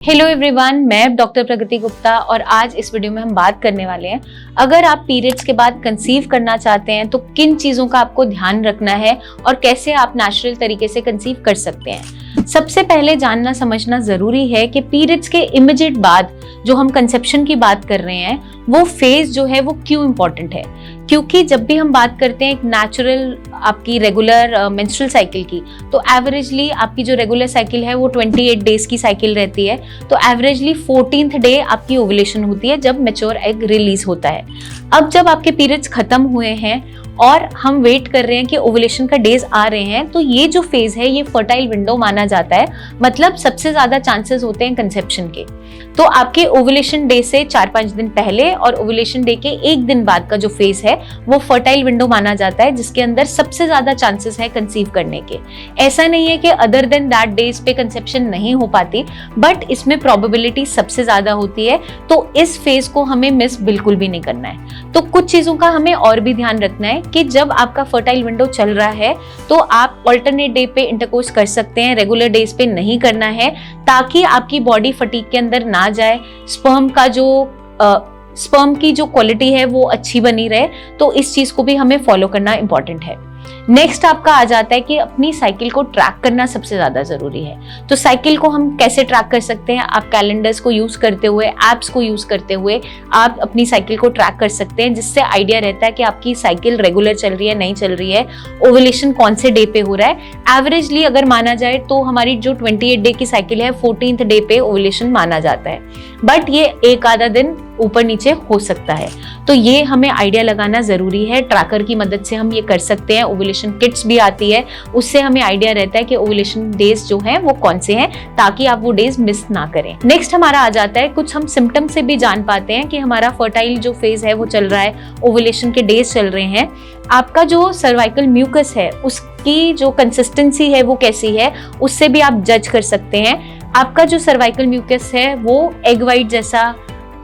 Hello everyone, मैं doctor प्रगति गुप्ता और आज इस वीडियो में हम बात करने वाले हैं अगर आप पीरियड्स के बाद कंसीव करना चाहते हैं तो किन चीज़ों का आपको ध्यान रखना है और कैसे आप नेचुरल तरीके से कंसीव कर सकते हैं। सबसे पहले जानना समझना ज़रूरी है कि पीरियड्स के इमीडिएट बाद जो हम कंसेप्शन की बात कर रहे हैं वो फेज जो है वो क्यों इम्पॉर्टेंट है, क्योंकि जब भी हम बात करते हैं एक नेचुरल आपकी रेगुलर मेंस्ट्रुअल साइकिल की, तो एवरेजली आपकी जो रेगुलर साइकिल है वो 28 डेज की साइकिल रहती है। तो एवरेजली 14th डे आपकी ओवुलेशन होती है जब मैच्योर एग रिलीज होता है। अब जब आपके पीरियड्स खत्म हुए हैं और हम वेट कर रहे हैं कि ओवुलेशन का डेज आ रहे हैं, तो ये जो फेज है ये फर्टाइल विंडो माना जाता है, मतलब सबसे ज्यादा चांसेस होते हैं कंसेप्शन के। तो आपके ओवुलेशन डे से 4-5 दिन पहले और ओवुलेशन डे के 1 दिन बाद का जो फेज है वो फर्टाइल विंडो माना जाता है, जिसके अंदर सबसे ज्यादा चांसेस है कंसीव करने के। ऐसा नहीं है कि अदर देन दैट डेज पे कंसेप्शन नहीं हो पाती, बट इसमें प्रोबेबिलिटी सबसे ज्यादा होती है। तो इस फेज को हमें मिस बिल्कुल भी नहीं करना है। तो कुछ चीजों का हमें और भी ध्यान रखना है कि जब आपका फर्टाइल विंडो चल रहा है तो आप अल्टरनेट डे पे इंटरकोर्स कर सकते हैं, रेगुलर डेज पे नहीं करना है, ताकि आपकी बॉडी फटीग के अंदर ना जाए, स्पर्म की जो क्वालिटी है वो अच्छी बनी रहे। तो इस चीज को भी हमें फॉलो करना इंपॉर्टेंट है। नेक्स्ट आपका आ जाता है कि अपनी साइकिल को ट्रैक करना सबसे ज्यादा जरूरी है। तो साइकिल को हम कैसे ट्रैक कर सकते हैं? आप कैलेंडर्स को यूज करते हुए, एप्स को यूज करते हुए आप अपनी साइकिल को ट्रैक कर सकते हैं, जिससे आइडिया रहता है कि आपकी साइकिल रेगुलर चल रही है, नहीं चल रही है, ओवुलेशन कौन से डे पे हो रहा है। एवरेजली अगर माना जाए तो हमारी जो 28 डे की साइकिल है 14th डे पे ओवुलेशन माना जाता है, बट ये एक आधा दिन ऊपर नीचे हो सकता है। तो ये हमें आइडिया लगाना जरूरी है। ट्रैकर की मदद से हम ये कर सकते हैं। ओवुलेशन किट्स भी आती है, उससे हमें आइडिया रहता है कि ओवुलेशन डेज जो हैं वो कौन से हैं, ताकि आप वो डेज मिस ना करें। नेक्स्ट हमारा आ जाता है, कुछ हम सिम्टम से भी जान पाते हैं कि हमारा फर्टाइल जो फेज है वो चल रहा है, ओवुलेशन के डेज चल रहे हैं। आपका जो सर्वाइकल म्यूकस है उसकी जो कंसिस्टेंसी है वो कैसी है, उससे भी आप जज कर सकते हैं। आपका जो सर्वाइकल म्यूकस है वो एग वाइट जैसा,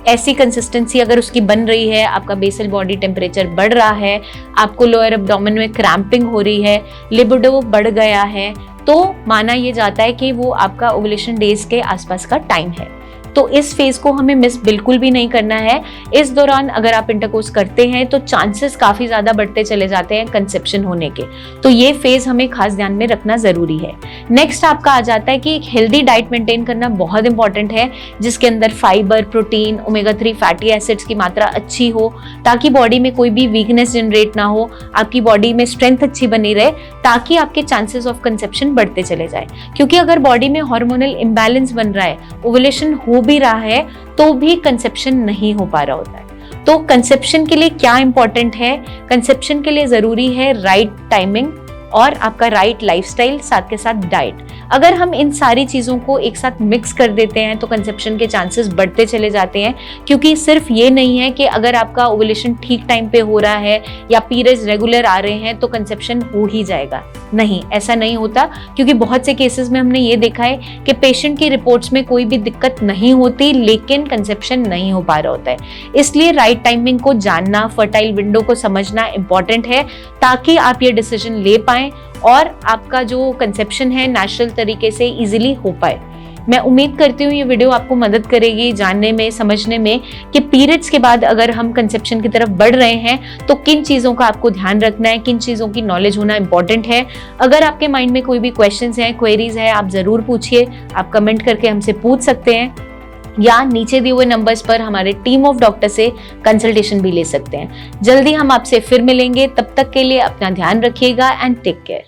ऐसी कंसिस्टेंसी अगर उसकी बन रही है, आपका बेसल बॉडी टेम्परेचर बढ़ रहा है, आपको लोअर एब्डोमेन में क्रैम्पिंग हो रही है, लिबिडो बढ़ गया है, तो माना ये जाता है कि वो आपका ओवुलेशन डेज के आसपास का टाइम है। तो इस फेज को हमें मिस बिल्कुल भी नहीं करना है। इस दौरान अगर आप इंटरकोर्स करते हैं तो चांसेस काफी ज्यादा बढ़ते चले जाते हैं कंसेप्शन होने के। तो ये फेज हमें खास ध्यान में रखना जरूरी है। नेक्स्ट आपका आ जाता है कि एक हेल्दी डाइट मेंटेन करना बहुत इंपॉर्टेंट है, जिसके अंदर fibre, protein, omega 3 fatty acids की मात्रा अच्छी हो, ताकि बॉडी में कोई भी वीकनेस जनरेट ना हो, आपकी बॉडी में स्ट्रेंथ अच्छी बनी रहे, ताकि आपके चांसेस ऑफ कंसेप्शन बढ़ते चले जाए। क्योंकि अगर बॉडी में हार्मोनल इम्बैलेंस बन रहा है, ओवुलेशन हो भी रहा है, तो भी कंसेप्शन नहीं हो पा रहा होता है। तो कंसेप्शन के लिए क्या इंपॉर्टेंट है? कंसेप्शन के लिए जरूरी है राइट टाइमिंग और आपका राइट लाइफस्टाइल, साथ के साथ डाइट। अगर हम इन सारी चीज़ों को एक साथ मिक्स कर देते हैं तो कंसेप्शन के चांसेस बढ़ते चले जाते हैं। क्योंकि सिर्फ ये नहीं है कि अगर आपका ओवुलेशन ठीक टाइम पे हो रहा है या पीरियड्स रेगुलर आ रहे हैं तो कंसेप्शन हो ही जाएगा। नहीं, ऐसा नहीं होता, क्योंकि बहुत से केसेस में हमने ये देखा है कि पेशेंट की रिपोर्ट्स में कोई भी दिक्कत नहीं होती, लेकिन कंसेप्शन नहीं हो पा रहा होता है। इसलिए राइट टाइमिंग को जानना, फर्टाइल विंडो को समझना इंपॉर्टेंट है, ताकि आप ये डिसीजन ले पाएं और आपका जो कंसेप्शन है नेचुरल तरीके से इजीली हो पाए। मैं उम्मीद करती हूँ ये वीडियो आपको मदद करेगी जानने में, समझने में कि पीरियड्स के बाद अगर हम कंसेप्शन की तरफ बढ़ रहे हैं तो किन चीज़ों का आपको ध्यान रखना है, किन चीज़ों की नॉलेज होना इंपॉर्टेंट है। अगर आपके माइंड में कोई भी क्वेश्चंस हैं, क्वेरीज है, आप ज़रूर पूछिए। आप कमेंट करके हमसे पूछ सकते हैं या नीचे दिए हुए नंबर्स पर हमारे टीम ऑफ डॉक्टर से कंसल्टेशन भी ले सकते हैं। जल्दी हम आपसे फिर मिलेंगे, तब तक के लिए अपना ध्यान रखिएगा एंड टेक केयर।